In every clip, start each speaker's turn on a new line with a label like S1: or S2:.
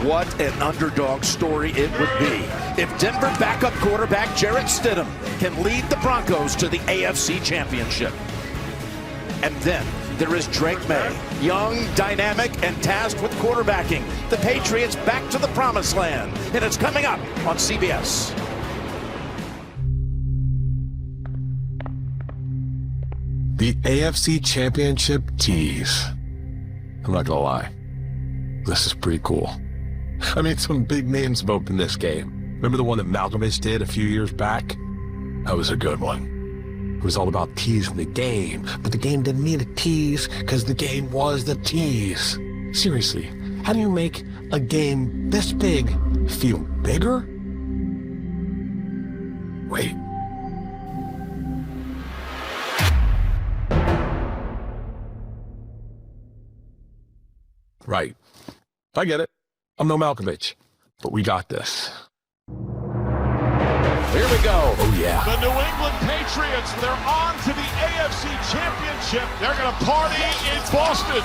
S1: What an underdog story it would be if Denver backup quarterback Jarrett Stidham can lead the Broncos to the AFC Championship. And then there is Drake May, young, dynamic, and tasked with quarterbacking the Patriots back to the promised land. And it's coming up on CBS.
S2: The AFC Championship tease. I'm not gonna lie, this is pretty cool. I mean, some big names have opened this game. Remember the one that Malkovich did a few years back? That was a good one. It was all about teasing the game, but the game didn't need a tease because the game was the tease. Seriously, how do you make a game this big feel bigger? Wait. Right. I get it. I'm no Malkovich, but we got this.
S1: Here we go.
S2: Oh, yeah.
S3: The New England Patriots, they're on to the AFC Championship. They're going to party in Boston.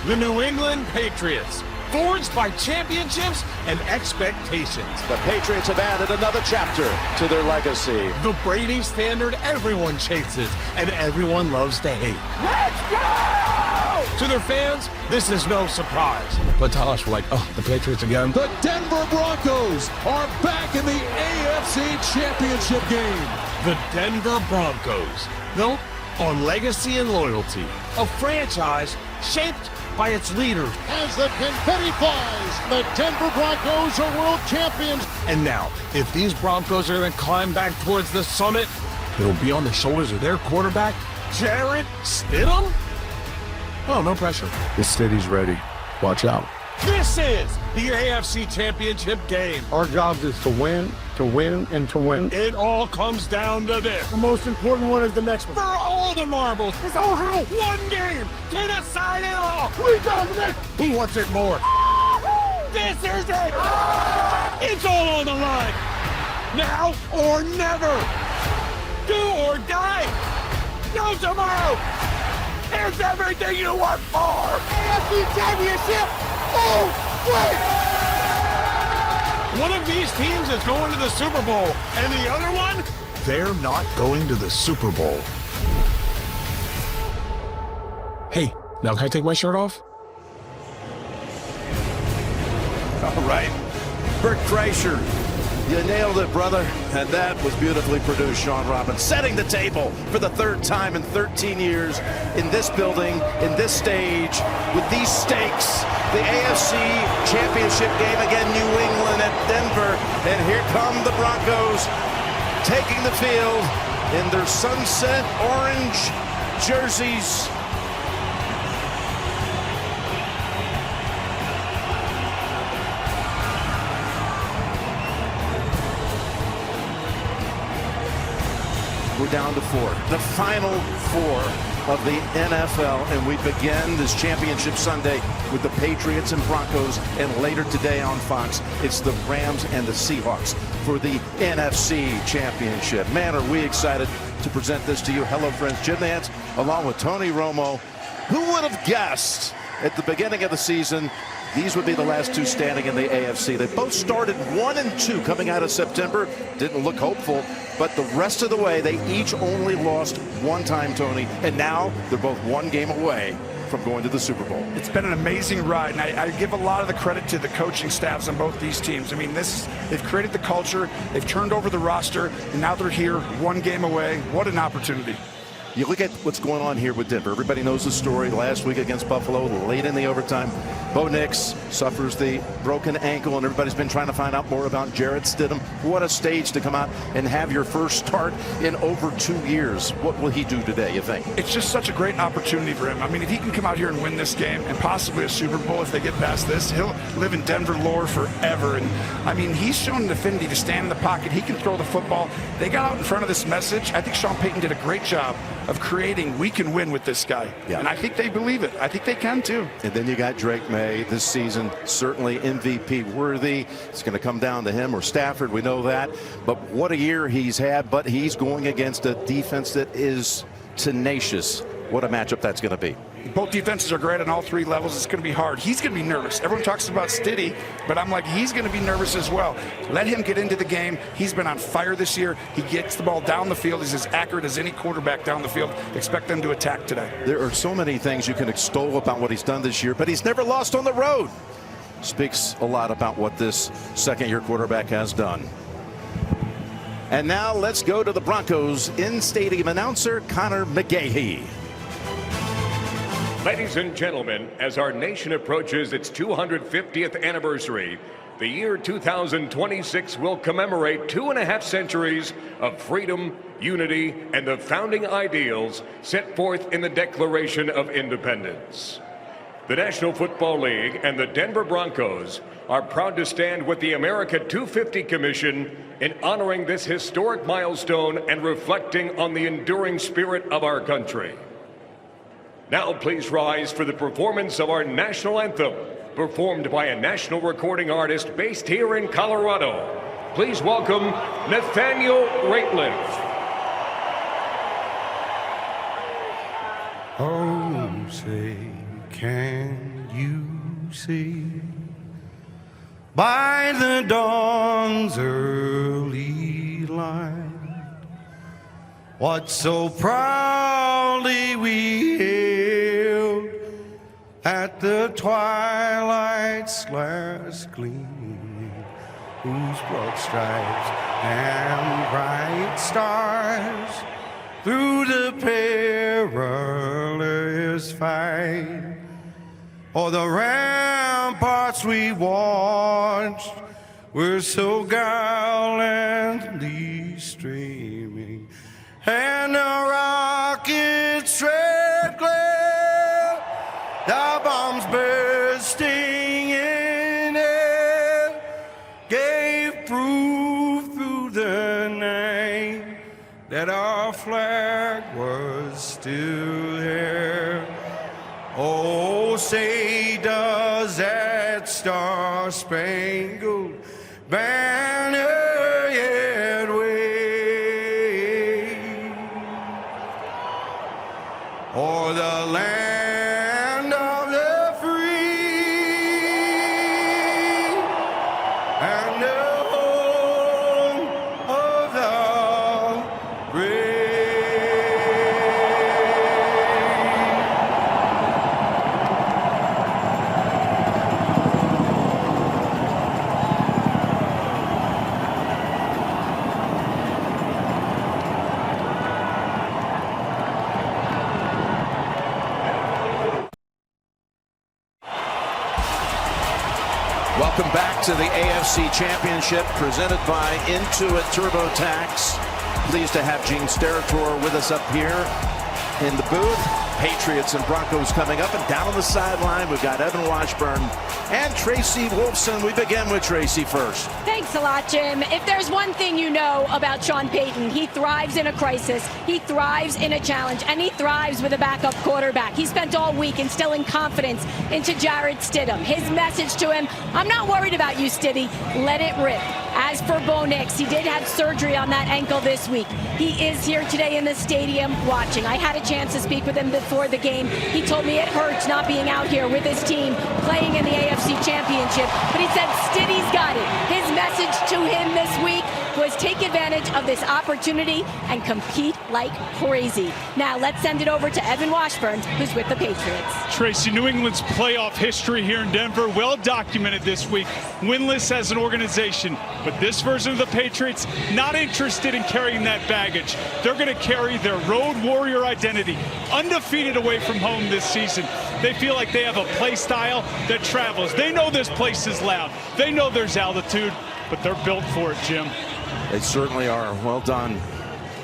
S4: The New England Patriots, forged by championships and expectations.
S1: The Patriots have added another chapter to their legacy.
S4: The Brady standard everyone chases and everyone loves to hate.
S1: Let's go!
S4: To their fans, this is no surprise.
S2: But to us, we're like, oh, the Patriots again.
S5: The Denver Broncos are back in the AFC Championship game.
S4: The Denver Broncos, built on legacy and loyalty. A franchise shaped by its leaders.
S5: As the confetti flies, the Denver Broncos are world champions.
S4: And now, if these Broncos are going to climb back towards the summit, it'll be on the shoulders of their quarterback, Jarrett Stidham?
S2: Oh, no pressure. This city's ready. Watch out.
S4: This is the AFC Championship game.
S6: Our job is to win, and to win.
S4: It all comes down to this.
S6: The most important one is the next one.
S4: For all the marbles,
S6: It's all right.
S4: one game to decide it all.
S6: We dominate.
S4: Who wants it more? This is it. It's all on the line. Now or never. Do or die. No tomorrow. Here's everything you work for.
S5: AFC Championship. Oh, wait.
S4: One of these teams is going to the Super Bowl, and the other one, they're not going to the Super Bowl.
S2: Hey, now can I take my shirt off?
S1: All right. Bert Kreischer, you nailed it, brother. And that was beautifully produced, Sean Robbins. Setting the table for the third time in 13 years in this building, in this stage, with these stakes. The AFC Championship game again, New England at Denver. And here come the Broncos taking the field in their sunset orange jerseys. We're down to four. The final four of the NFL, and we begin this championship Sunday with the Patriots and Broncos, and later today on Fox, it's the Rams and the Seahawks for the NFC Championship. Man, are we excited to present this to you. Hello, friends. Jim Nance, along with Tony Romo. Who would have guessed at the beginning of the season these would be the last two standing in the AFC? They both started 1-2 coming out of September. Didn't look hopeful, but the rest of the way, they each only lost one time, Tony, and now they're both one game away from going to the Super Bowl.
S7: It's been an amazing ride, and I give a lot of the credit to the coaching staffs on both these teams. I mean, they've created the culture, they've turned over the roster, and now they're here one game away. What an opportunity.
S1: You look at what's going on here with Denver. Everybody knows the story last week against Buffalo, late in the overtime. Bo Nix suffers the broken ankle, and everybody's been trying to find out more about Jarrett Stidham. What a stage to come out and have your first start in over 2 years. What will he do today, you think?
S7: It's just such a great opportunity for him. I mean, if he can come out here and win this game and possibly a Super Bowl if they get past this, he'll live in Denver lore forever. And, I mean, he's shown an affinity to stand in the pocket. He can throw the football. They got out in front of this message. I think Sean Payton did a great job of creating, we can win with this guy.
S1: Yeah.
S7: And I think they believe it. I think they can too.
S1: And then you got Drake May this season, certainly MVP worthy. It's going to come down to him or Stafford, we know that. But what a year he's had, but he's going against a defense that is tenacious. What a matchup that's going to be.
S7: Both defenses are great on all three levels. It's going to be hard. He's going to be nervous. Everyone talks about Stiddy, but I'm like, he's going to be nervous as well. Let him get into the game. He's been on fire this year. He gets the ball down the field. He's as accurate as any quarterback down the field. Expect them to attack today.
S1: There are so many things you can extol about what he's done this year, but he's never lost on the road. Speaks a lot about what this second-year quarterback has done. And now let's go to the Broncos in-stadium announcer Connor McGahee.
S8: Ladies and gentlemen, as our nation approaches its 250th anniversary, the year 2026 will commemorate 2.5 centuries of freedom, unity, and the founding ideals set forth in the Declaration of Independence. The National Football League and the Denver Broncos are proud to stand with the America 250 Commission in honoring this historic milestone and reflecting on the enduring spirit of our country. Now please rise for the performance of our national anthem, performed by a national recording artist based here in Colorado. Please welcome Nathaniel Rateliff.
S9: Oh, say, can you see by the dawn's early light what so proudly we hailed at the twilight's last gleaming, whose broad stripes and bright stars through the perilous fight, o'er the ramparts we watched were so gallantly streaming, and the rockets' red glare, the bombs bursting in air, gave proof through the night that our flag was still there. Oh, say does that star-spangled banner yet wave o'er the land of the free and the home of the brave?
S1: Welcome back to the AFC Championship presented by Intuit TurboTax. Pleased to have Gene Steratore with us up here in the booth. Patriots and Broncos coming up, and down on the sideline we've got Evan Washburn and Tracy Wolfson. We begin with Tracy first.
S10: Thanks a lot, Jim. If there's one thing you know about Sean Payton, he thrives in a crisis, he thrives in a challenge, and he thrives with a backup quarterback. He spent all week instilling confidence into Jarrett Stidham. His message to him, I'm not worried about you, Stiddy. Let it rip. As for Bo Nix, he did have surgery on that ankle this week. He is here today in the stadium watching. I had a chance to speak with him before the game. He told me it hurts not being out here with his team playing in the AFC Championship, but he said Stiddy's got it. His message to him this week was take advantage of this opportunity and compete like crazy. Now let's send it over to Evan Washburn, who's with the Patriots.
S4: Tracy, New England's playoff history here in Denver, well documented this week. Winless as an organization, but this version of the Patriots not interested in carrying that baggage. They're going to carry their road warrior identity, undefeated away from home this season. They feel like they have a play style that travels. They know this place is loud. They know there's altitude, but they're built for it, Jim.
S1: They certainly are. Well done.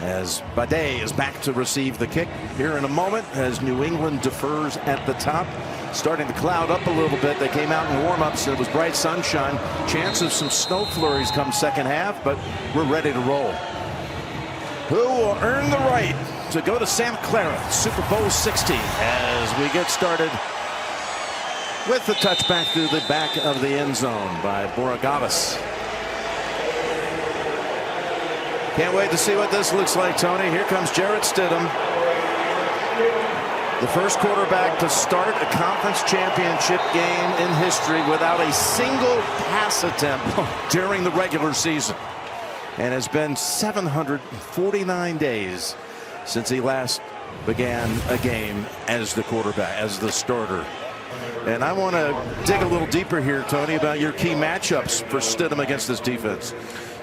S1: As Bade is back to receive the kick here in a moment as New England defers at the top. Starting to cloud up a little bit. They came out in warm-ups and it was bright sunshine. Chance of some snow flurries come second half, but we're ready to roll. Who will earn the right to go to Santa Clara, Super Bowl 60, as we get started with the touchback through the back of the end zone by Borregales. Can't wait to see what this looks like, Tony. Here comes Jarrett Stidham. The first quarterback to start a conference championship game in history without a single pass attempt during the regular season. And it's been 749 days since he last began a game as the quarterback, as the starter. And I want to dig a little deeper here, Tony, about your key matchups for Stidham against this defense.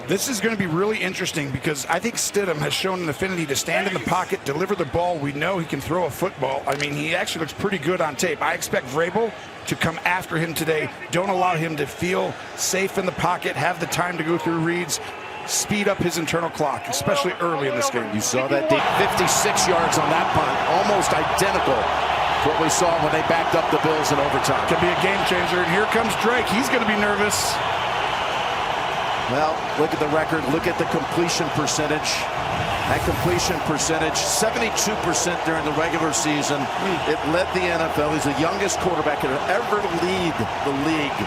S7: This is going to be really interesting because I think Stidham has shown an affinity to stand in the pocket, deliver the ball. We know he can throw a football. I mean, he actually looks pretty good on tape. I expect Vrabel to come after him today. Don't allow him to feel safe in the pocket, have the time to go through reads, speed up his internal clock, especially early in this game.
S1: You saw that deep 56 yards on that punt, almost identical to what we saw when they backed up the Bills in overtime.
S7: Could be a game changer. And here comes Drake. He's going to be nervous.
S1: Well, look at the record. Look at the completion percentage. That completion percentage, 72% during the regular season. It led the NFL. He's the youngest quarterback to ever lead the league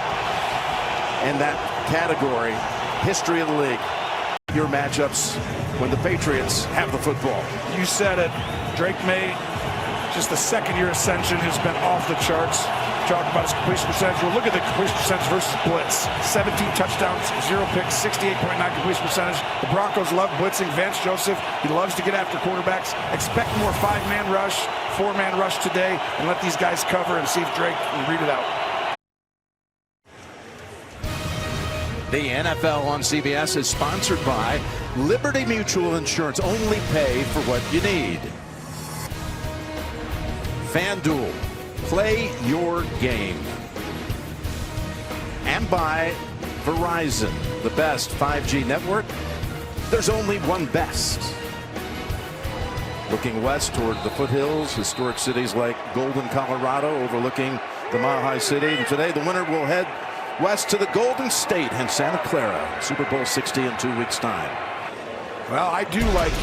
S1: in that category. History of the league. Your matchups when the Patriots have the football.
S7: You said it. Drake May, just the second-year ascension, has been off the charts. Talk about his completion percentage. Well, look at the completion percentage versus blitz. 17 touchdowns, 0 picks, 68.9 completion percentage. The Broncos love blitzing. Vance Joseph, he loves to get after quarterbacks. Expect more 5-man rush, 4-man rush today, and let these guys cover and see if Drake can read it out.
S1: The NFL on CBS is sponsored by Liberty Mutual Insurance. Only pay for what you need. FanDuel. Play your game. And by Verizon, the best 5G network. There's only one best. Looking west toward the foothills, historic cities like Golden, Colorado, overlooking the Mile High City. And today the winner will head west to the Golden State in Santa Clara. Super Bowl 60 in 2 weeks' time.
S7: Well, I do like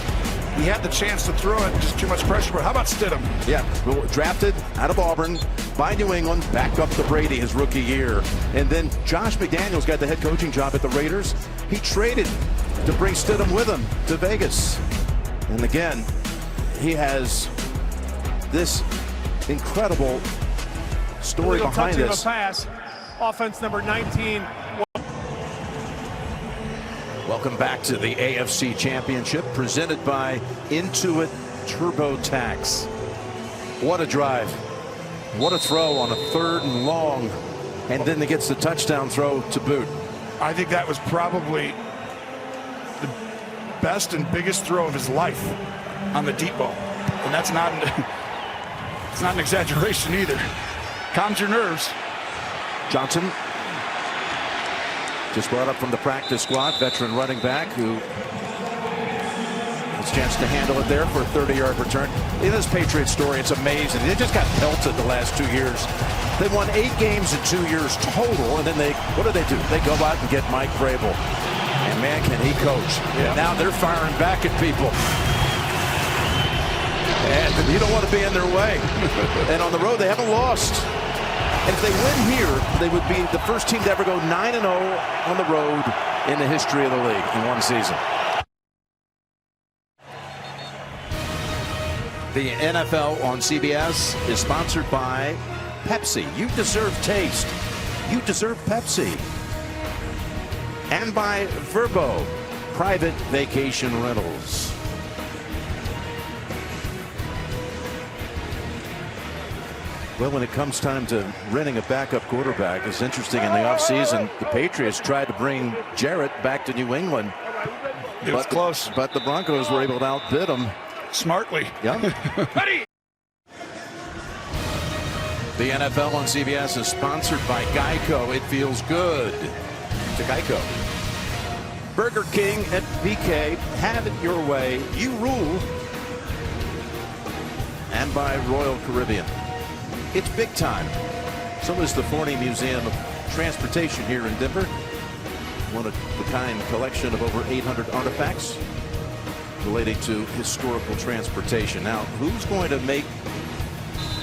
S7: he had the chance to throw it, just too much pressure. But how about Stidham?
S1: Yeah, well, drafted out of Auburn by New England, back up to Brady his rookie year. And then Josh McDaniels got the head coaching job at the Raiders. He traded to bring Stidham with him to Vegas. And again, he has this incredible story behind this.
S6: Pass. Offense number 19.
S1: Welcome back to the AFC Championship, presented by Intuit TurboTax. What a drive. What a throw on a 3rd and long. And then he gets the touchdown throw to boot.
S7: I think that was probably the best and biggest throw of his life on the deep ball. And that's not, it's not an exaggeration either. Calms your nerves.
S1: Johnson, just brought up from the practice squad, veteran running back who has a chance to handle it there for a 30-yard return. In this Patriots story, it's amazing. They just got pelted the last 2 years. They won 8 games in 2 years total, and then what do? They go out and get Mike Vrabel. And man, can he coach. Yeah. Now they're firing back at people. And you don't want to be in their way. And on the road, they haven't lost. And if they win here, they would be the first team to ever go 9-0 on the road in the history of the league in one season. The NFL on CBS is sponsored by Pepsi. You deserve taste. You deserve Pepsi. And by Vrbo, private vacation rentals. Well, when it comes time to renting a backup quarterback, it's interesting. In the offseason, the Patriots tried to bring Jarrett back to New England.
S7: It was close.
S1: But the Broncos were able to outbid them.
S7: Smartly.
S1: Yeah. The NFL on CBS is sponsored by Geico. It feels good to Geico. Burger King at BK. Have it your way. You rule. And by Royal Caribbean. It's big time. So is the Forney Museum of Transportation here in Denver. One of the kind collection of over 800 artifacts relating to historical transportation. Now, who's going to make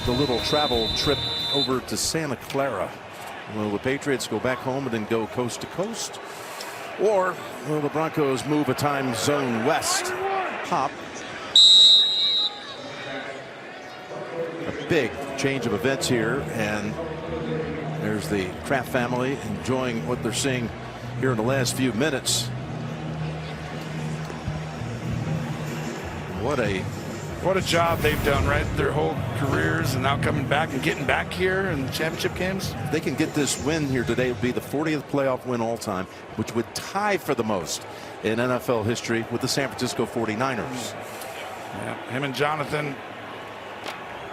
S1: the little travel trip over to Santa Clara? Will the Patriots go back home and then go coast to coast? Or will the Broncos move a time zone west? Hop. big change of events here, and there's the Kraft family enjoying what they're seeing here in the last few minutes.
S7: What a job they've done, right? Their whole careers, and now coming back and getting back here in the championship games.
S1: If they can get this win here today, it would be the 40th playoff win all time, which would tie for the most in NFL history with the San Francisco 49ers.
S7: Yeah, him and Jonathan,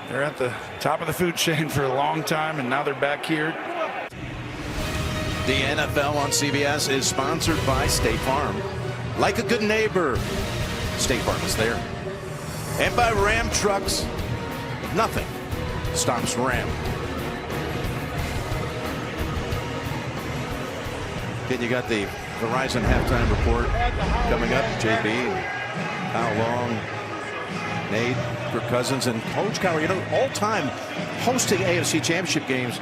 S7: they're at the top of the food chain for a long time, and now they're back here.
S1: The NFL on CBS is sponsored by State Farm. Like a good neighbor, State Farm is there. And by Ram Trucks. Nothing stops Ram. Then you got the Verizon halftime report coming up. JB, how long? Nate, Kirk Cousins, and Coach Cowher. You know, all-time hosting AFC Championship games.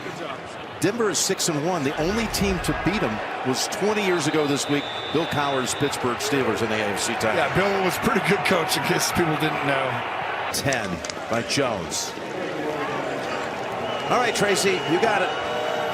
S1: Denver is 6-1. The only team to beat them was 20 years ago this week. Bill Cowher's Pittsburgh Steelers in the AFC title.
S7: Yeah, Bill was a pretty good coach in case people didn't know.
S1: 10 by Jones. All right, Tracy, you got it.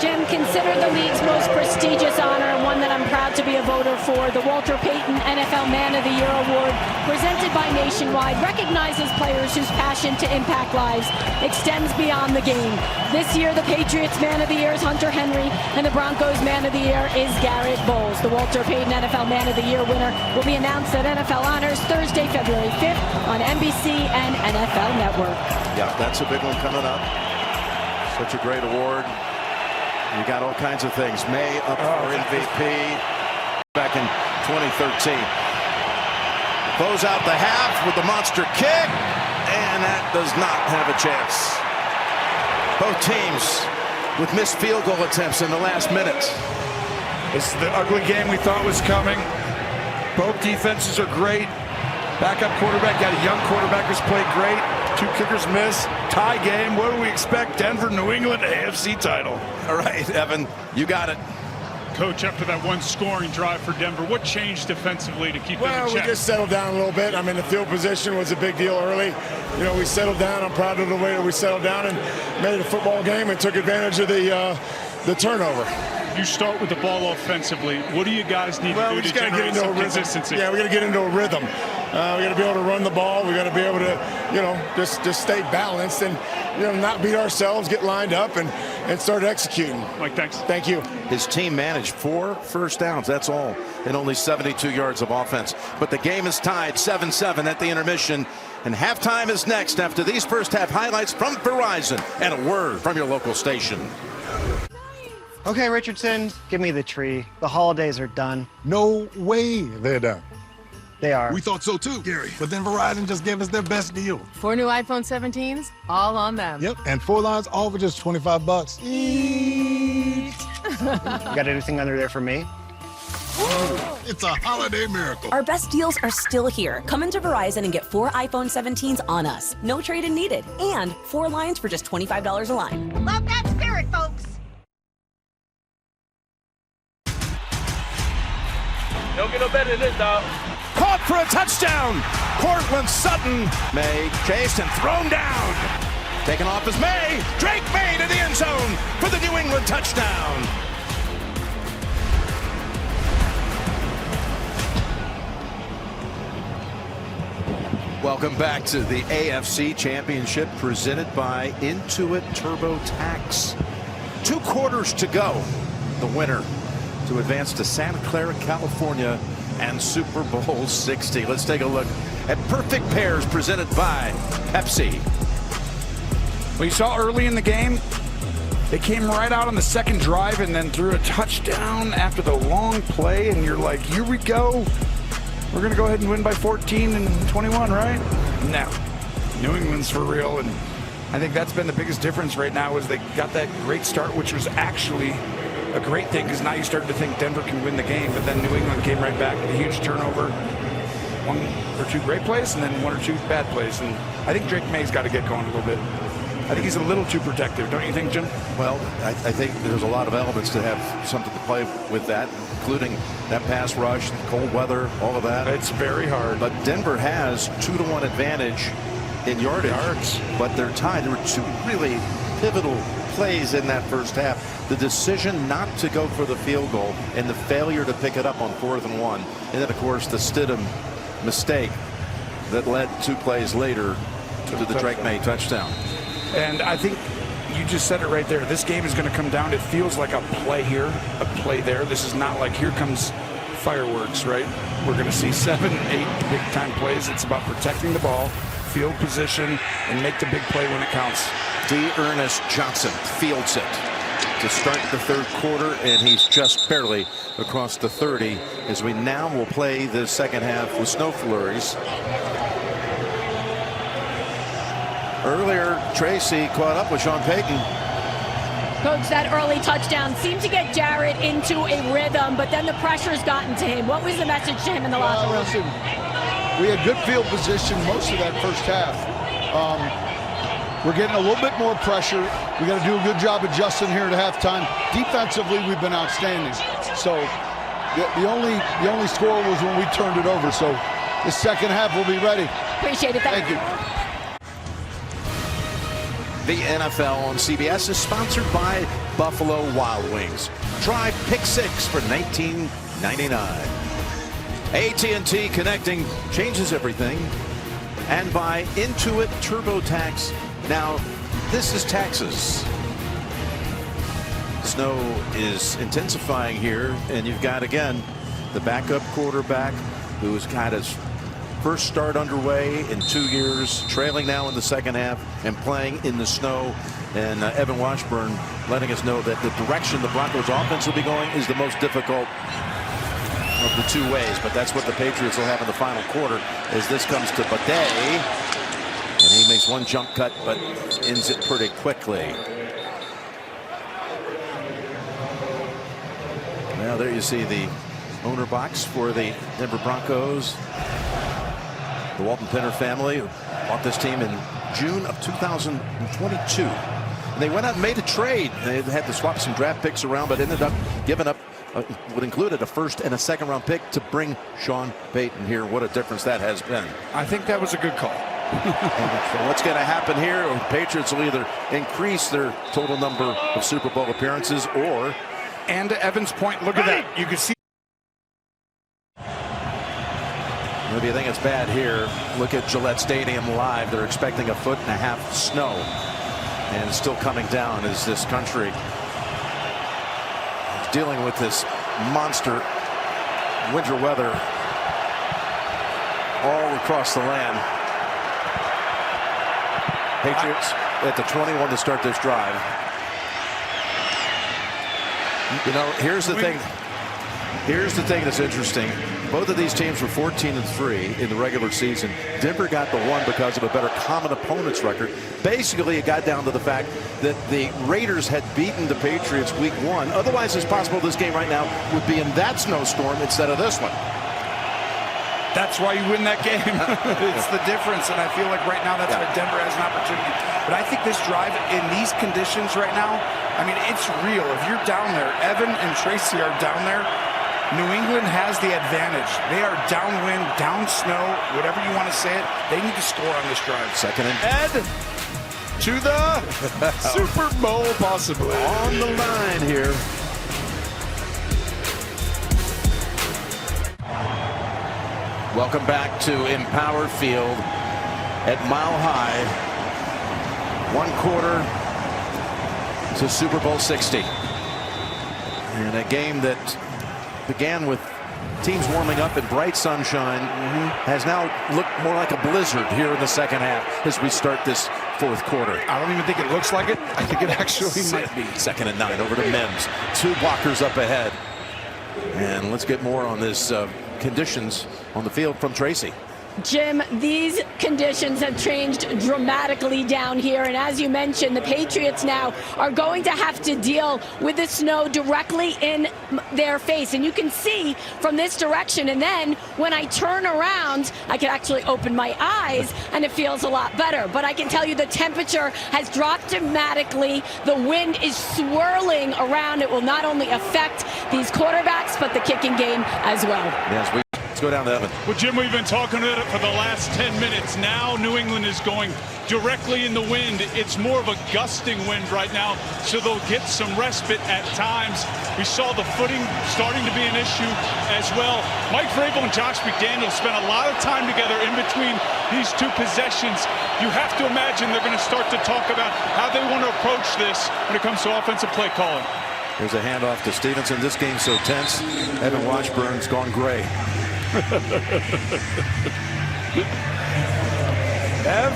S10: Jim, considered the league's most prestigious honor and one that I'm proud to be a voter for, the Walter Payton NFL Man of the Year Award, presented by Nationwide, recognizes players whose passion to impact lives extends beyond the game. This year, the Patriots Man of the Year is Hunter Henry, and the Broncos Man of the Year is Garrett Bowles. The Walter Payton NFL Man of the Year winner will be announced at NFL Honors Thursday, February 5th on NBC and NFL Network.
S1: Yeah, that's a big one coming up. Such a great award. You got all kinds of things. May up for MVP back in 2013. Close out the half with the monster kick, and that does not have a chance. Both teams with missed field goal attempts in the last minute.
S7: This is the ugly game we thought was coming. Both defenses are great. Backup quarterback, got a young quarterback who's played great. Two kickers miss. Tie game. What do we expect? Denver, New England, AFC title.
S1: All right, Evan, you got it.
S6: Coach, after that one scoring drive for Denver, what changed defensively to keep them in check?
S11: We just settled down a little bit. I mean, the field position was a big deal early. You know, we settled down. I'm proud of the way that we settled down and made it a football game and took advantage of the turnover.
S6: You start with the ball offensively. What do you guys need to do to generate some consistency?
S11: Yeah, we got to get into a rhythm. We got to be able to run the ball. We got to be able to, you know, just stay balanced and, you know, not beat ourselves, get lined up and start executing.
S6: Mike, thanks.
S11: Thank you.
S1: His team managed 4 first downs. That's all in only 72 yards of offense. But the game is tied 7-7 at the intermission. And halftime is next after these first half highlights from Verizon and a word from your local station.
S12: Okay, Richardson, give me the tree. The holidays are done.
S5: No way they're done.
S12: They are.
S5: We thought so too, Gary. But then Verizon just gave us their best deal.
S13: 4 new iPhone 17s, all on them.
S5: Yep, and 4 lines, all for just $25 each.
S12: You got anything under there for me?
S5: It's a holiday miracle.
S14: Our best deals are still here. Come into Verizon and get 4 iPhone 17s on us. No trade-in needed. And 4 lines for just $25 a line.
S15: Love that spirit, folks.
S4: Don't get no better than this, dog.
S1: Caught for a touchdown. Cortland Sutton. May chased and thrown down. Taken off is May. Drake May to the end zone for the New England touchdown. Welcome back to the AFC Championship presented by Intuit TurboTax. 2 quarters to go. The winner to advance to Santa Clara, California, and Super Bowl 60. Let's take a look at Perfect Pairs presented by Pepsi.
S7: Well, you saw early in the game, they came right out on the second drive and then threw a touchdown after the long play, and you're like, here we go. We're going to go ahead and win by 14 and 21, right? No. New England's for real, and I think that's been the biggest difference right now is they got that great start, which was actually a great thing because now you start to think Denver can win the game, but then New England came right back with a huge turnover, 1 or 2 great plays, and then 1 or 2 bad plays. And I think Drake May's got to get going a little bit. I think he's a little too protective, don't you think, Jim?
S1: Well, I think there's a lot of elements to have something to play with that, including that pass rush, cold weather, all of that.
S7: It's very hard.
S1: But Denver has 2-1 advantage in yardage, but they're tied. There were two really pivotal plays in that first half. The decision not to go for the field goal and the failure to pick it up on 4th and 1. And then, of course, the Stidham mistake that led 2 plays later to the Drake May touchdown.
S7: And I think you just said it right there. This game is going to come down. It feels like a play here, a play there. This is not like here comes fireworks, right? We're going to see 7, 8 big-time plays. It's about protecting the ball, field position, and make the big play when it counts.
S1: Ernest Johnson fields it to start the 3rd quarter, and he's just barely across the 30 as we now will play the second half with snow flurries. Earlier, Tracy caught up with Sean Payton.
S10: Coach, that early touchdown seemed to get Jarrett into a rhythm, but then the pressure's gotten to him. What was the message to him in the locker room?
S5: Listen, we had good field position most of that first half. We're getting a little bit more pressure. We got to do a good job adjusting here at halftime. Defensively, we've been outstanding. So the only score was when we turned it over. So the second half we'll be ready.
S10: Appreciate it. Thank you.
S1: The NFL on CBS is sponsored by Buffalo Wild Wings. Try Pick 6 for $19.99. AT&T connecting changes everything. And by Intuit TurboTax. Now, this is taxes. Snow is intensifying here, and you've got, again, the backup quarterback who's got his first start underway in 2 years, trailing now in the second half and playing in the snow. And Evan Washburn letting us know that the direction the Broncos offense will be going is the most difficult of the 2 ways. But that's what the Patriots will have in the final quarter as this comes to Bidet. And he makes one jump cut, but ends it pretty quickly. Now there you see the owner box for the Denver Broncos. The Walton Penner family bought this team in June of 2022. And they went out and made a trade. They had to swap some draft picks around, but ended up giving up what included a 1st and a 2nd round pick to bring Sean Payton here. What a difference that has been.
S7: I think that was a good call.
S1: And what's going to happen here? The Patriots will either increase their total number of Super Bowl appearances or.
S7: And to Evan's point, look at that. You can see.
S1: If you think it's bad here, look at Gillette Stadium live. They're expecting 1.5 feet snow. And it's still coming down as this country is dealing with this monster winter weather all across the land. Patriots at the 21 to start this drive. You know, here's the thing. Here's the thing that's interesting. Both of these teams were 14-3 in the regular season. Denver got the 1 because of a better common opponents record. Basically, it got down to the fact that the Raiders had beaten the Patriots week 1. Otherwise, it's possible this game right now would be in that snowstorm instead of this one.
S7: That's why you win that game. It's the difference, and I feel like right now that's why Denver has an opportunity. But I think this drive in these conditions right now, I mean, it's real. If you're down there, Evan and Tracy are down there, New England has the advantage. They are downwind, down snow, whatever you want to say it. They need to score on this drive.
S1: Second and
S7: Ed to the Super Bowl, possibly.
S1: On the line here. Welcome back to Empower Field at Mile High. 1 quarter to Super Bowl 60. And a game that began with teams warming up in bright sunshine has now looked more like a blizzard here in the second half as we start this 4th quarter.
S7: I don't even think it looks like it. I think it actually might be.
S1: 2nd and 9 over to Mims. 2 blockers up ahead. And let's get more on this conditions on the field from Tracy.
S10: Jim, these conditions have changed dramatically down here, and as you mentioned, the Patriots now are going to have to deal with the snow directly in their face, and you can see from this direction, and then when I turn around, I can actually open my eyes, and it feels a lot better. But I can tell you the temperature has dropped dramatically. The wind is swirling around. It will not only affect these quarterbacks, but the kicking game as well.
S1: Yes, we go down to Evan.
S6: Well, Jim, we've been talking about it for the last 10 minutes. Now New England is going directly in the wind. It's more of a gusting wind right now, so they'll get some respite at times. We saw the footing starting to be an issue as well. Mike Vrabel and Josh McDaniels spent a lot of time together in between these two possessions. You have to imagine they're going to start to talk about how they want to approach this when it comes to offensive play calling.
S1: There's a handoff to Stevenson. This game's so tense. Evan Washburn's gone gray.
S7: Ev,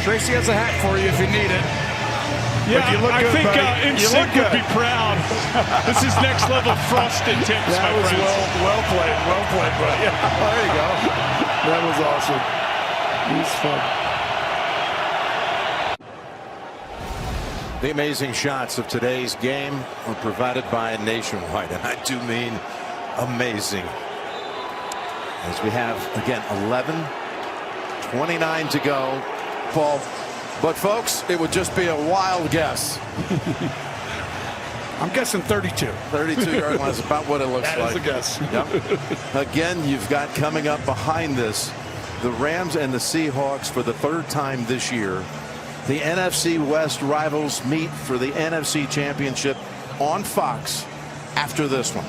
S7: Tracy has a hat for you if you need it.
S6: Yeah,
S7: you look
S6: I
S7: good,
S6: think
S7: buddy.
S6: NSYNC would be proud. This is next level frosted tips,
S7: That
S6: my
S7: was
S6: friends.
S7: well played, buddy. Yeah, there you go. That was awesome. It was fun.
S1: The amazing shots of today's game were provided by Nationwide, and I do mean amazing. As we have, again, 11:29 to go, Paul. But, folks, it would just be a wild guess.
S7: I'm guessing 32.
S1: 32-yard line is about what it looks like.
S7: That is a guess.
S1: Yep. Again, you've got coming up behind this the Rams and the Seahawks for the third time this year. The NFC West rivals meet for the NFC Championship on Fox after this one.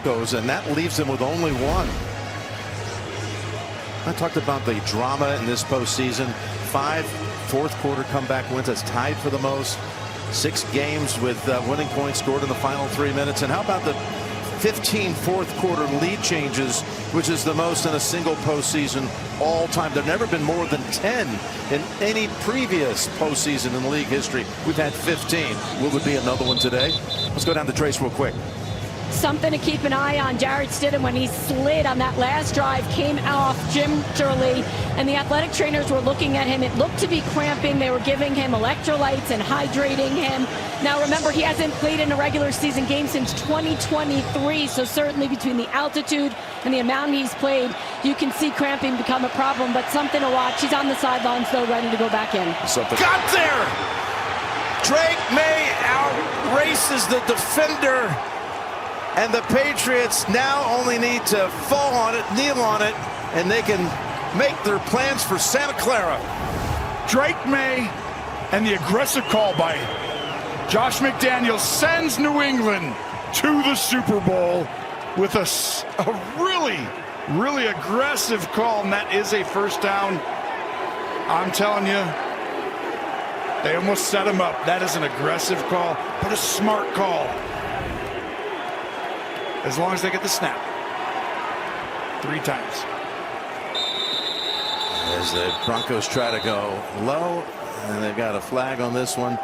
S1: And that leaves them with only one. I talked about the drama in this postseason. 5 fourth-quarter comeback wins. That's tied for the most. 6 games with winning points scored in the final 3 minutes. And how about the 15 fourth-quarter lead changes, which is the most in a single postseason all time. There have never been more than 10 in any previous postseason in league history. We've had 15. Will there be another one today? Let's go down to Trace real quick.
S10: Something to keep an eye on. Jarrett Stidham, when he slid on that last drive, came off gingerly, and the athletic trainers were looking at him. It looked to be cramping. They were giving him electrolytes and hydrating him. Now, remember, he hasn't played in a regular season game since 2023, so certainly between the altitude and the amount he's played, you can see cramping become a problem, but something to watch. He's on the sidelines, though, ready to go back in.
S1: Got there! Drake May outraces the defender. And the Patriots now only need to fall on it, kneel on it, and they can make their plans for Santa Clara.
S7: Drake May and the aggressive call by Josh McDaniels sends New England to the Super Bowl with a really aggressive call, and that is a first down. I'm telling you, they almost set him up. That is an aggressive call, but a smart call. As long as they get the snap. 3 times.
S1: As the Broncos try to go low, and they've got a flag on this one.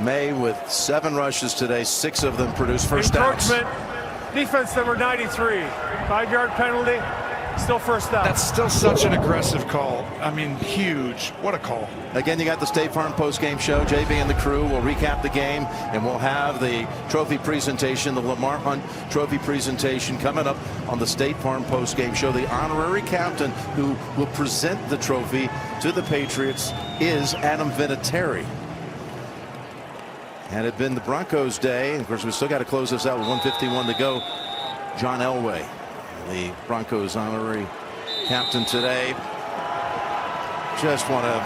S1: May with 7 rushes today, 6 of them produced first downs.
S15: Defense number 93. 5-yard penalty. Still first down.
S7: That's still such an aggressive call. I mean, huge. What a call.
S1: Again, you got the State Farm post-game show. JB and the crew will recap the game, and we'll have the trophy presentation, the Lamar Hunt trophy presentation coming up on the State Farm post-game show. The honorary captain who will present the trophy to the Patriots is Adam Vinatieri. Had it been the Broncos' day, of course, we still got to close this out with 1:51 to go. John Elway, the Broncos honorary captain today. Just want to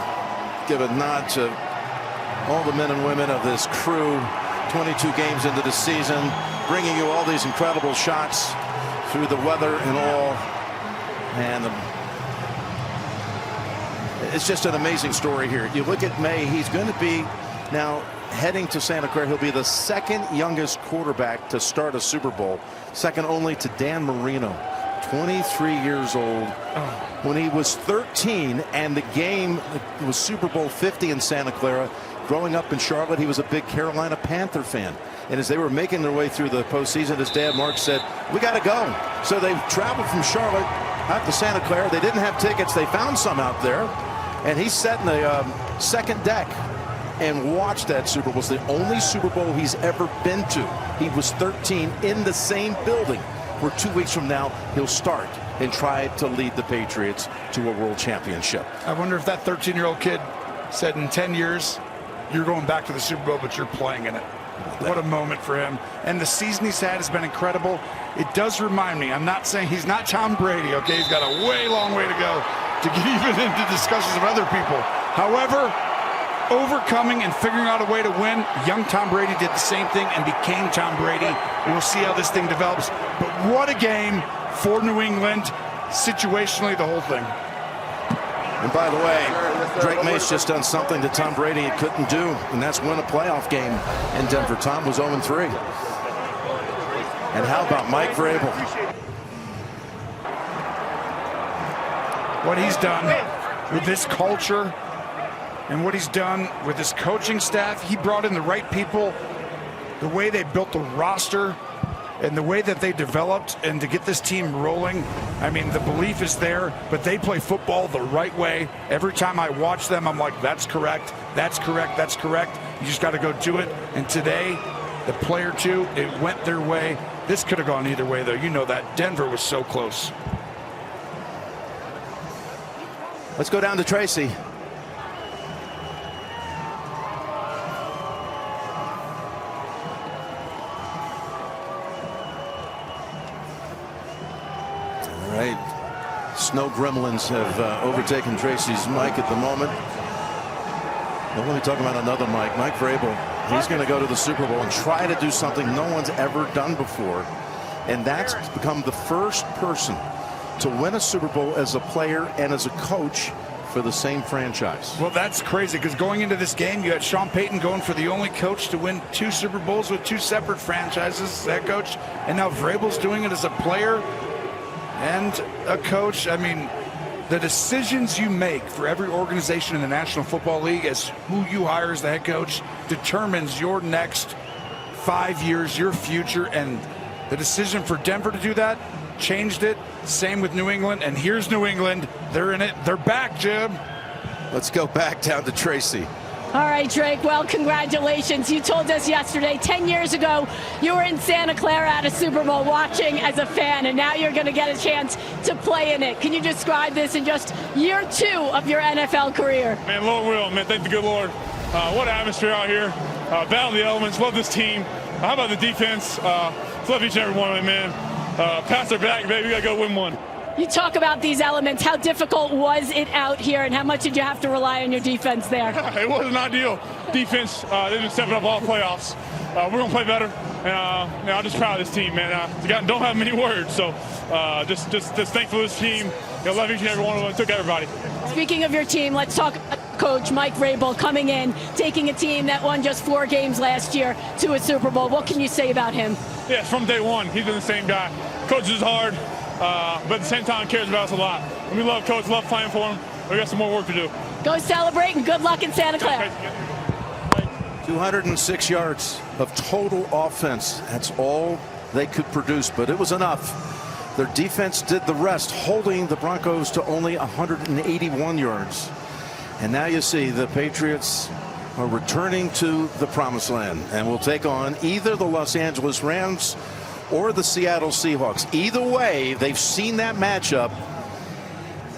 S1: give a nod to all the men and women of this crew. 22 games into the season, bringing you all these incredible shots through the weather and all. And it's just an amazing story here. You look at May, he's going to be now heading to Santa Clara. He'll be the 2nd youngest quarterback to start a Super Bowl, second only to Dan Marino, 23 years old. When he was 13 and the game was Super Bowl 50 in Santa Clara, growing up in Charlotte, he was a big Carolina Panther fan. And as they were making their way through the postseason, his dad, Mark, said, "We got to go." So they traveled from Charlotte out to Santa Clara. They didn't have tickets. They found some out there. And he sat in the second deck and watched that Super Bowl. It's the only Super Bowl he's ever been to. He was 13 in the same building where 2 weeks from now he'll start and try to lead the Patriots to a world championship.
S7: I wonder if that 13-year-old kid said in 10 years, you're going back to the Super Bowl, but you're playing in it. What a moment for him. And the season he's had has been incredible. It does remind me, I'm not saying he's not Tom Brady, okay? He's got a way long way to go to get even into discussions of other people. However, overcoming and figuring out a way to win, young Tom Brady did the same thing and became Tom Brady. We'll see how this thing develops. But what a game for New England, situationally, the whole thing.
S1: And by the way, Drake May's just done something that Tom Brady couldn't do, and that's win a playoff game in Denver. Tom was 0-3. And how about Mike Vrabel?
S7: What he's done with this culture and what he's done with his coaching staff, he brought in the right people, the way they built the roster, and the way that they developed, and to get this team rolling. I mean, the belief is there, but they play football the right way. Every time I watch them, I'm like, that's correct, that's correct, that's correct. You just got to go do it. And today, the player two, it went their way. This could have gone either way, though. You know that. Denver was so close.
S1: Let's go down to Tracy. All right. Snow gremlins have overtaken Tracy's mic at the moment. Now let me talk about another Mike. Mike Vrabel. He's going to go to the Super Bowl and try to do something no one's ever done before. And that's become the first person to win a Super Bowl as a player and as a coach for the same franchise.
S7: Well, that's crazy, because going into this game, you had Sean Payton going for the only coach to win 2 Super Bowls with 2 separate franchises, that coach. And now Vrabel's doing it as a player and a coach. I mean, the decisions you make for every organization in the National Football League as who you hire as the head coach determines your next 5 years, your future. And the decision for Denver to do that changed it. Same with New England. And here's New England. They're in it. They're back, Jim.
S1: Let's go back down to Tracy.
S10: All right, Drake, well, congratulations. You told us yesterday, 10 years ago, you were in Santa Clara at a Super Bowl watching as a fan, and now you're going to get a chance to play in it. Can you describe this in just year 2 of your NFL career?
S6: Man, Lord will, man. Thank the good Lord. What an atmosphere out here. Battle the elements. Love this team. How about the defense? Love each and every one of them, man. Pass their back, baby. We got to go win one.
S10: You talk about these elements. How difficult was it out here, and how much did you have to rely on your defense there?
S6: It wasn't ideal. Defense, they've been stepping up all playoffs. We're going to play better. And I'm just proud of this team, man. Don't have many words, so just thankful for this team. Love each and every one of them. It took everybody.
S10: Speaking of your team, let's talk Coach Mike Vrabel coming in, taking a team that won just 4 games last year to a Super Bowl. What can you say about him?
S6: Yeah, from day one, he's been the same guy. Coach is hard. But at the same time, cares about us a lot. And we love Coach, love playing for him. We got some more work to do.
S10: Go celebrate, and good luck in Santa Clara.
S1: 206 yards of total offense. That's all they could produce, but it was enough. Their defense did the rest, holding the Broncos to only 181 yards. And now you see the Patriots are returning to the promised land and will take on either the Los Angeles Rams or the Seattle Seahawks. Either way, they've seen that matchup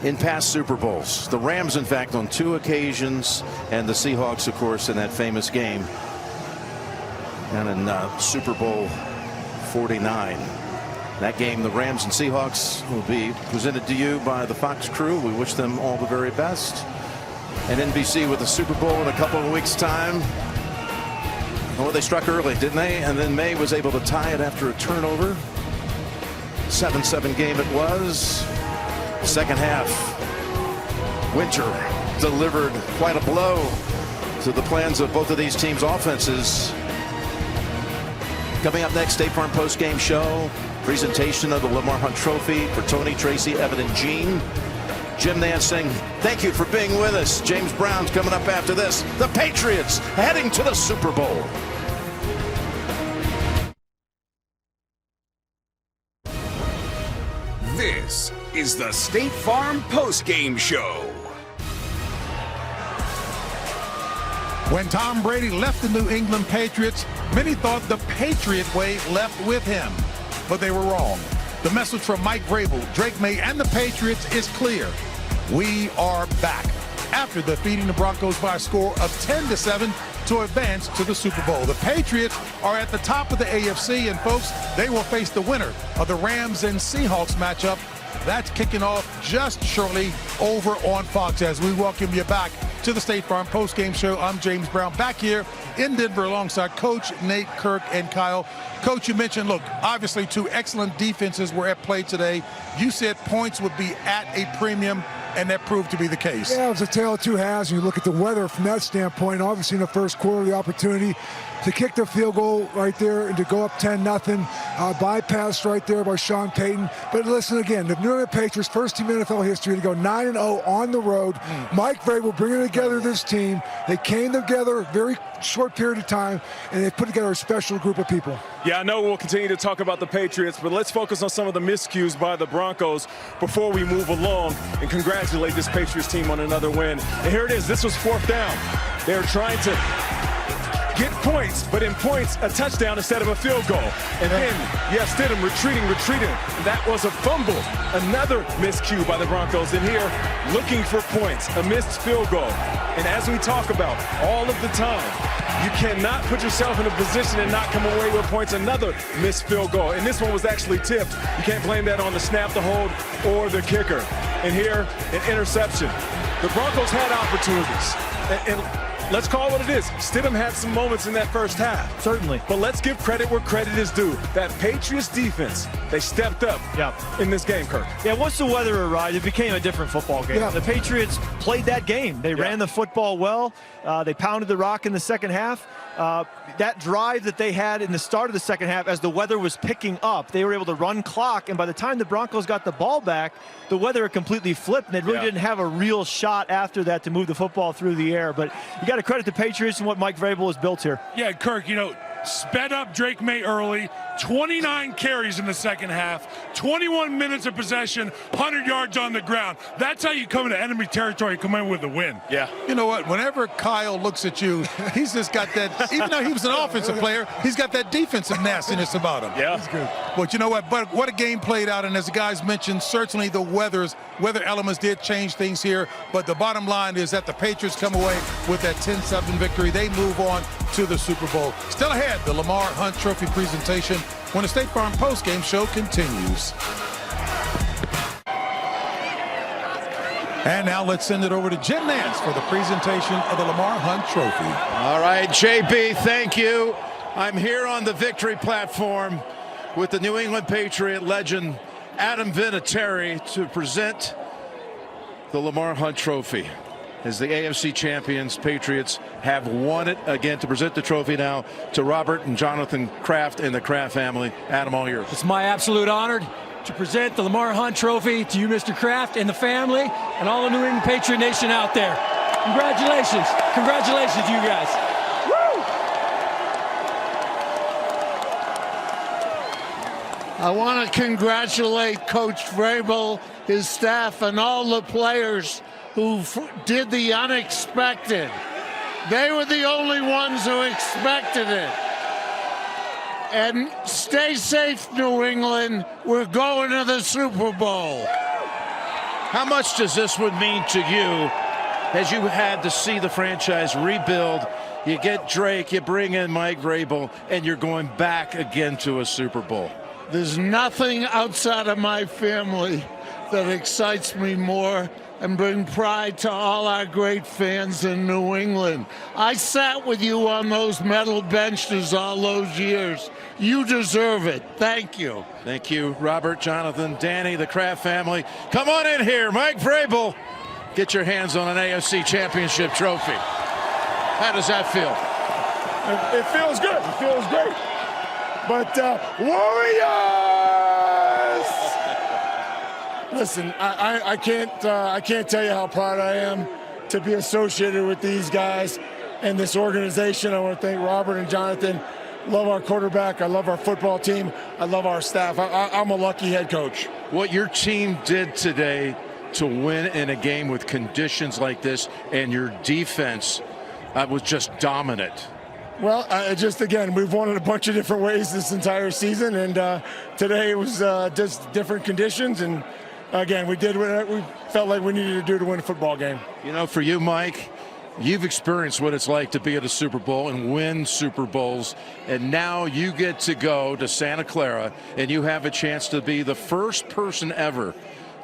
S1: in past Super Bowls. The Rams, in fact, on 2 occasions, and the Seahawks, of course, in that famous game. And in Super Bowl 49. That game, the Rams and Seahawks, will be presented to you by the Fox crew. We wish them all the very best. And NBC with the Super Bowl in a couple of weeks' time. Well, they struck early, didn't they? And then May was able to tie it after a turnover. 7-7 game it was. Second half, Winter delivered quite a blow to the plans of both of these teams' offenses. Coming up next, State Farm post-game show. Presentation of the Lamar Hunt Trophy for Tony, Tracy, Evan, and Gene. Jim Nance saying thank you for being with us. James Brown's coming up after this. The Patriots heading to the Super Bowl.
S16: This is the State Farm postgame show.
S17: When Tom Brady left the New England Patriots, many thought the Patriot way left with him, but they were wrong. The message from Mike Vrabel, Drake May, and the Patriots is clear. We are back. after defeating the Broncos by a score of 10-7 to advance to the Super Bowl. The Patriots are at the top of the AFC, and folks, they will face the winner of the Rams and Seahawks matchup. That's kicking off just shortly over on Fox as we welcome you back to the State Farm postgame show. I'm James Brown, back here in Denver alongside Coach Nate, Kirk, and Kyle. Coach, you mentioned, look, obviously two excellent defenses were at play today. You said points would be at a premium, and that proved to be the case.
S18: Yeah, it was a tale of two halves. You look at the weather from that standpoint. Obviously, in the first quarter, the opportunity to kick the field goal right there and to go up 10-0, bypassed right there by Sean Payton. But listen again, the New England Patriots, first team in NFL history to go 9-0 on the road. Mike Vrabel bringing together this team. They came together a very short period of time, and they put together a special group of people.
S19: Yeah, I know we'll continue to talk about the Patriots, but let's focus on some of the miscues by the Broncos before we move along and congratulate this Patriots team on another win. And here it is. This was 4th down. They were trying to get points, but in points, a touchdown instead of a field goal. And then, yes, Stidham retreating. That was a fumble. Another miscue by the Broncos in here, looking for points, a missed field goal. And as we talk about all of the time, you cannot put yourself in a position and not come away with points. Another missed field goal. And this one was actually tipped. You can't blame that on the snap, the hold, or the kicker. And here, an interception. The Broncos had opportunities. And let's call it what it is. Stidham had some moments in that first half.
S15: Certainly.
S19: But let's give credit where credit is due. That Patriots defense, they stepped up in this game, Kirk.
S15: Yeah, once the weather arrived, it became a different football game. Yeah. The Patriots played that game. They ran the football well. They pounded the rock in the second half. That drive that they had in the start of the second half, as the weather was picking up, they were able to run clock. And by the time the Broncos got the ball back, the weather had completely flipped, and they really didn't have a real shot after that to move the football through the air. But you got to credit the Patriots and what Mike Vrabel has built here.
S20: Yeah, Kirk, you know, sped up Drake May early, 29 carries in the second half, 21 minutes of possession, 100 yards on the ground. That's how you come into enemy territory, come in with a win.
S17: Yeah. You know what? Whenever Kyle looks at you, he's just got that, even though he was an offensive player, he's got that defensive nastiness about him.
S19: Yeah.
S17: That's good. But you know what? But what a game played out, and as the guys mentioned, certainly the weather elements did change things here, but the bottom line is that the Patriots come away with that 10-7 victory. They move on to the Super Bowl. Still ahead, the Lamar Hunt Trophy presentation when the State Farm postgame show continues. And now let's send it over to Jim Nance for the presentation of the Lamar Hunt Trophy.
S1: All right, JB, thank you. I'm here on the victory platform with the New England Patriot legend Adam Vinatieri to present the Lamar Hunt Trophy. As the AFC champions, Patriots have won it again. To present the trophy now to Robert and Jonathan Kraft and the Kraft family. Adam, all yours.
S21: It's my absolute honor to present the Lamar Hunt Trophy to you, Mr. Kraft, and the family, and all the New England Patriot Nation out there. Congratulations. Congratulations to you guys. Woo!
S22: I want to congratulate Coach Vrabel, his staff, and all the players who did the unexpected. They were the only ones who expected it. And stay safe, New England. We're going to the Super Bowl.
S1: How much does this would mean to you as you had to see the franchise rebuild? You get Drake, you bring in Mike Vrabel, and you're going back again to a Super Bowl.
S22: There's nothing outside of my family that excites me more and bring pride to all our great fans in New England. I sat with you on those metal benches all those years. You deserve it. Thank you.
S1: Thank you, Robert, Jonathan, Danny, the Kraft family. Come on in here, Mike Vrabel. Get your hands on an AFC Championship trophy. How does that feel?
S11: It feels good. It feels great. But Warriors! Listen, I can't tell you how proud I am to be associated with these guys and this organization. I want to thank Robert and Jonathan. Love our quarterback. I love our football team. I love our staff. I'm a lucky head coach.
S1: What your team did today to win in a game with conditions like this, and your defense was just dominant.
S11: Well, just again, we've won in a bunch of different ways this entire season, and today it was just different conditions, and again, we did what we felt like we needed to do to win a football game.
S2: You know, for you, Mike, you've experienced what it's like to be at a Super Bowl and win Super Bowls, and now you get to go to Santa Clara, and you have a chance to be the first person ever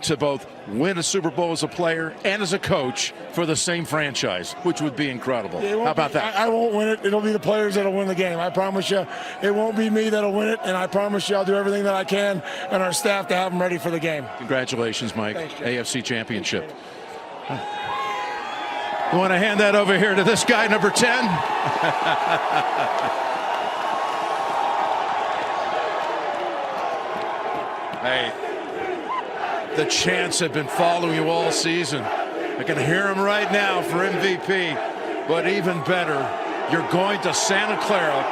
S2: to both win a Super Bowl as a player and as a coach for the same franchise, which would be incredible. How about that?
S11: I won't win it. It'll be the players that'll win the game. I promise you. It won't be me that'll win it, and I promise you I'll do everything that I can and our staff to have them ready for the game.
S2: Congratulations, Mike.
S11: Thanks,
S2: AFC Championship. You want to hand that over here to this guy, number 10? Hey, the chants have been following you all season. I can hear them right now for MVP. But even better, you're going to Santa Clara,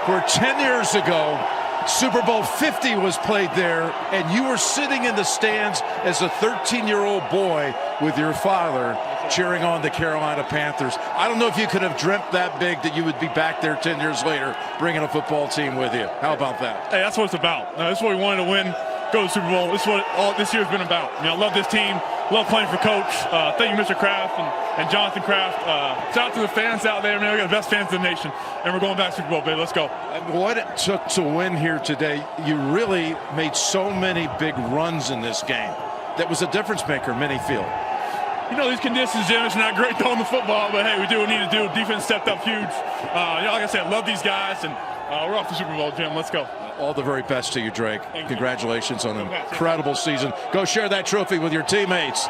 S2: where 10 years ago, Super Bowl 50 was played there, and you were sitting in the stands as a 13-year-old boy with your father cheering on the Carolina Panthers. I don't know if you could have dreamt that big that you would be back there 10 years later bringing a football team with you. How about that?
S6: Hey, that's what it's about. That's what we wanted to win, go to the Super Bowl. This is what all this year's been about. I love this team, love playing for Coach. Thank you, Mr. Kraft and Jonathan Kraft. Shout out to the fans out there, man. We got the best fans in the nation, and we're going back to Super Bowl, baby. Let's go.
S2: What it took to win here today, you really made so many big runs in this game. That was a difference maker, many feel.
S6: You know, these conditions, Jim, it's not great throwing the football, but hey, we do what we need to do. Defense stepped up huge. Like I said, love these guys, and we're off the Super Bowl, Jim. Let's go.
S2: All the very best to you, Drake. Congratulations on an incredible season. Go share that trophy with your teammates.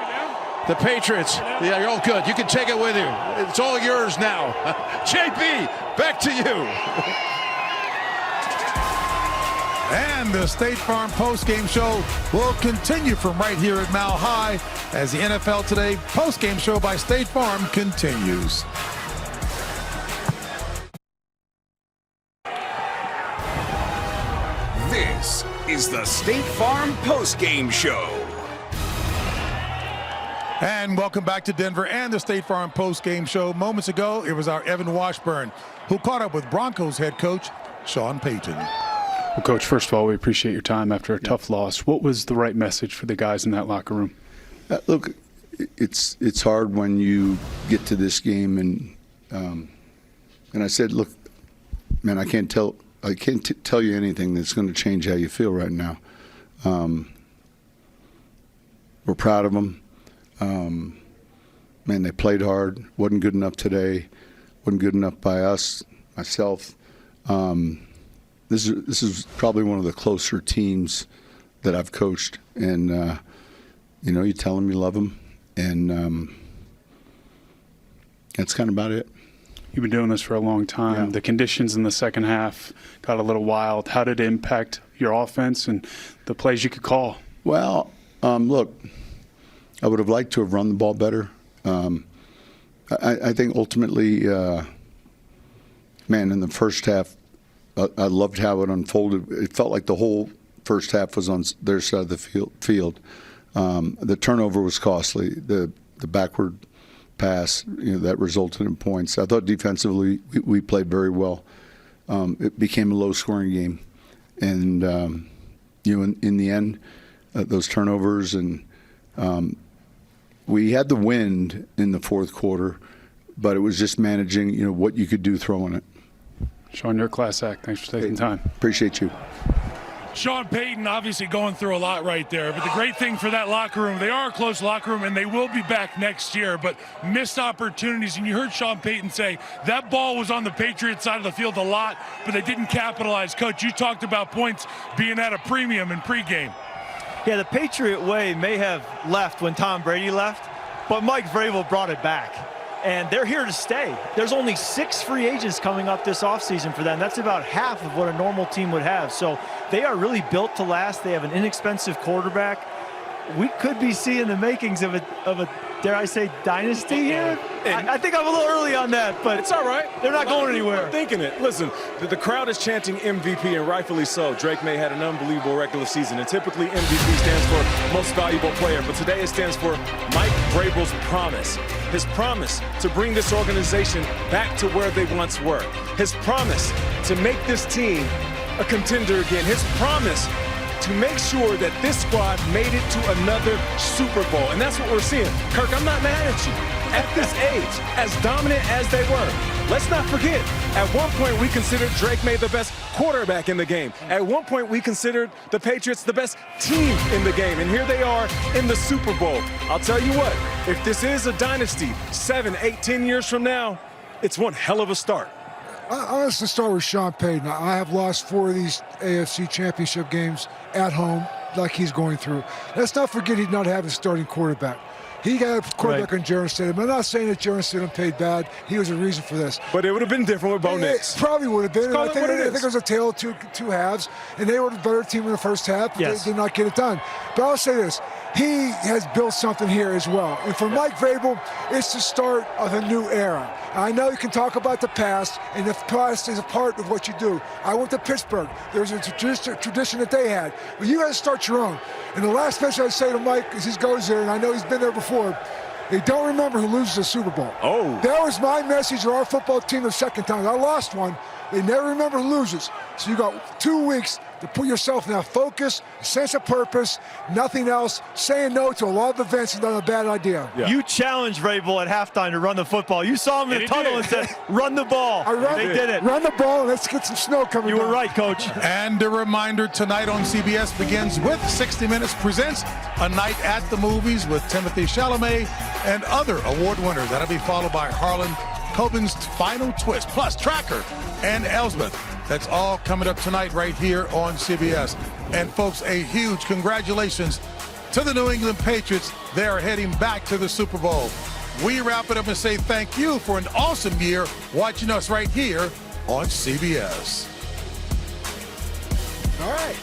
S2: The Patriots, yeah, you're all good. You can take it with you. It's all yours now. JP, back to you.
S17: And the State Farm postgame show will continue from right here at Mile High as the NFL Today postgame show by State Farm continues.
S16: This is the State Farm postgame show.
S17: And welcome back to Denver and the State Farm postgame show. Moments ago, it was our Evan Washburn who caught up with Broncos head coach Sean Payton.
S3: Well, Coach, first of all, we appreciate your time after a tough loss. What was the right message for the guys in that locker room?
S23: Look, it's hard when you get to this game, and I said, look, man, I can't tell you anything that's going to change how you feel right now. We're proud of them. Man, they played hard. Wasn't good enough today. Wasn't good enough by us, myself. This is probably one of the closer teams that I've coached, and you tell them you love them, and that's kind of about it.
S3: You've been doing this for a long time. Yeah. The conditions in the second half got a little wild. How did it impact your offense and the plays you could call?
S23: Well, look, I would have liked to have run the ball better. I think ultimately, man, in the first half, I loved how it unfolded. It felt like the whole first half was on their side of the field. The turnover was costly. The backward pass, that resulted in points. I thought defensively we played very well. It became a low-scoring game, and in the end, those turnovers and we had the wind in the fourth quarter, but it was just managing, what you could do throwing it.
S3: Sean, you're a class act. Thanks for taking time.
S23: Appreciate you.
S20: Sean Payton obviously going through a lot right there, but the great thing for that locker room, they are a close locker room, and they will be back next year, but missed opportunities, and you heard Sean Payton say that ball was on the Patriots side of the field a lot, but they didn't capitalize. Coach, you talked about points being at a premium in pregame.
S15: Yeah, the Patriot way may have left when Tom Brady left, but Mike Vrabel brought it back. And they're here to stay. There's only 6 free agents coming up this offseason for them. That's about half of what a normal team would have. So they are really built to last. They have an inexpensive quarterback. We could be seeing the makings of a dare I say, dynasty here. I think I'm a little early on that, but
S19: it's all right.
S15: They're not going anywhere.
S19: I'm thinking it. Listen, the crowd is chanting MVP, and rightfully so. Drake May had an unbelievable regular season, and typically MVP stands for most valuable player, but today it stands for Mike Vrabel's promise. His promise to bring this organization back to where they once were. His promise to make this team a contender again. His promise to make sure that this squad made it to another Super Bowl. And that's what we're seeing. Kirk, I'm not mad at you. At this age, as dominant as they were, let's not forget, at one point we considered Drake May the best quarterback in the game. At one point we considered the Patriots the best team in the game. And here they are in the Super Bowl. I'll tell you what, if this is a dynasty 7, 8, 10 years from now, it's one hell of a start.
S18: I want to start with Sean Payton. I have lost 4 of these AFC Championship games at home like he's going through. Let's not forget he did not have a starting quarterback. He got a quarterback on Jarrett Stidham. I'm not saying that Jarrett Stidham played bad. He was a reason for this.
S19: But it would have been different with Bo Nix.
S18: It probably would have been. I think
S19: it
S18: was a tale of two halves, and they were the better team in the first half.
S15: Yes.
S18: They did not get it done. But I'll say this. He has built something here as well. And for Mike Vrabel, it's the start of a new era. I know you can talk about the past, and the past is a part of what you do. I went to Pittsburgh. There's a tradition that they had. But you got to start your own. And the last message I say to Mike as he goes there, and I know he's been there before, they don't remember who loses a Super Bowl.
S19: Oh.
S18: That was my message to our football team the second time. I lost one. They never remember who loses. So you got 2 weeks to put yourself in that focus, sense of purpose, nothing else. Saying no to a lot of events is not a bad idea.
S15: Yeah. You challenged Vrabel at halftime to run the football. You saw him in the tunnel and said, run the ball. They did it.
S18: Run the ball and let's get some snow coming
S15: You were
S18: down.
S15: right, Coach.
S17: And a reminder, tonight on CBS begins with 60 Minutes presents A Night at the Movies with Timothée Chalamet and other award winners. That'll be followed by Harlan Coben's Final Twist, plus Tracker and Elsbeth. That's all coming up tonight right here on CBS. And folks, a huge congratulations to the New England Patriots. They are heading back to the Super Bowl. We wrap it up and say thank you for an awesome year watching us right here on CBS.
S18: All right.